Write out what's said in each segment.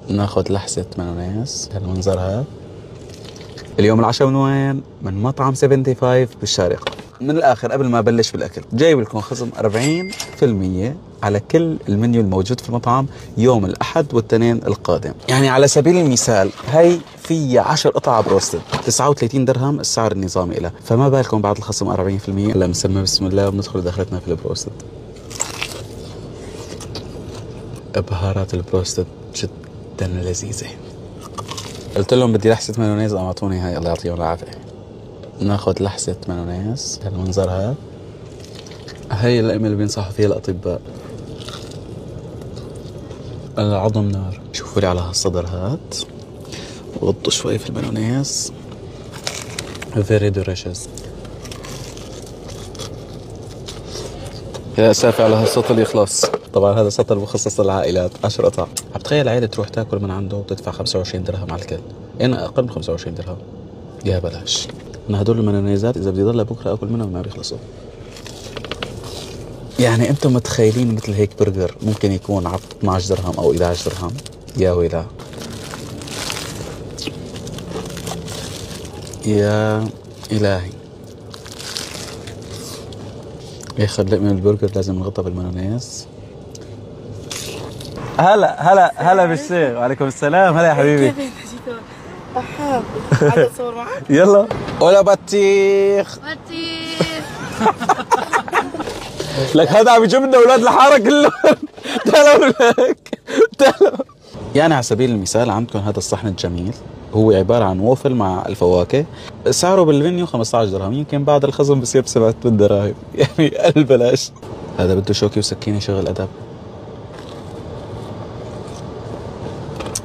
ناخد لحسة مايونيز هالمنظر هذا. اليوم العشاء من وين؟ من مطعم 75 بالشارقة. من الآخر قبل ما أبلش بالأكل جايب لكم خصم 40% على كل المنيو الموجود في المطعم يوم الأحد والتنين القادم. يعني على سبيل المثال هي في 10 قطع بروستد 39 درهم السعر النظامي لها، فما بالكم بعد الخصم 40%. هلا بنسمي بسم الله وبندخل دخلتنا في البروستد. بهارات البروستد جدا لذيذة. قلت لهم بدي لحسة مايونيز، قام اعطوني هاي الله يعطيهم العافية. ناخد لحسة مايونيز هالمنظر هذا. هاي اللقمة اللي بينصحوا فيها الأطباء. العظم نار. شوفوا لي على هالصدر هات، وغطوا شوي في المايونيز. very delicious. يا اسف على هالسطل يخلص. طبعا هذا سطل مخصص للعائلات 10 قطع. عم تخيل عائلة تروح تاكل من عنده وتدفع 25 درهم على الكل. انا اقل من 25 درهم. يا بلاش. انا هدول المايونيزات اذا بدي ضل بكره اكل منهم ما بيخلصوا. يعني انتم متخيلين مثل هيك برجر ممكن يكون على 12 درهم او 11 درهم؟ يا ويلا. يا الهي. ياخذ لقمة من البرجر لازم نغطها بالمايونيز. هلا بالشيخ. وعليكم السلام. هلا يا حبيبي. مرحبا. عايز اتصور معك؟ يلا. ولا بطيخ. لك هذا عم يجيب لنا اولاد الحاره كلهم. تعالوا لك تعالوا. يعني على سبيل المثال عندكم هذا الصحن الجميل، هو عباره عن ووفل مع الفواكه، سعره بالمنيو 15 درهم، يمكن بعد الخصم بصير ب 7 دراهم، يعني البلاش. هذا بده شوكي وسكينه شغل ادب.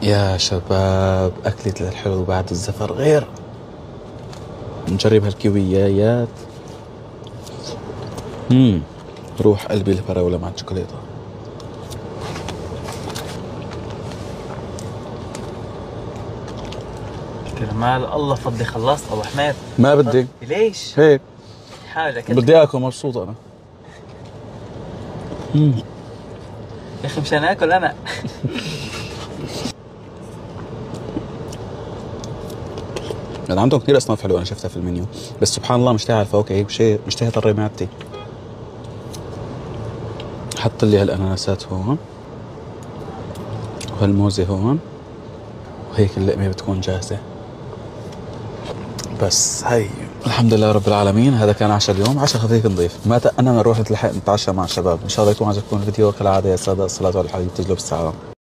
يا شباب اكلة الحلو بعد الزفر غير. نجرب هالكيويات. روح قلبي الفراولة مع الشوكولاتة. كرمال الله فضي خلصت ابو حميد. ما بدي. ليش؟ هيك حاجة بدي اكل مبسوط انا. يا اخي مشان اكل انا. يعني عندهم كثير اصناف حلوه انا شفتها في المنيو، بس سبحان الله مشتهي على الفواكه هيك شيء، مشتهي اطري معدتي. حط لي هالاناناسات هون وهالموزه هون، وهيك اللقمه بتكون جاهزه. بس هي الحمد لله رب العالمين. هذا كان عشاء اليوم، عشاء خفيف نظيف. ما تأنا نروح نتلحق نتعشى مع الشباب. ان شاء الله يكون عجبكم الفيديو. كالعاده يا ساده الصلاه على الحبيب تجلب السلام.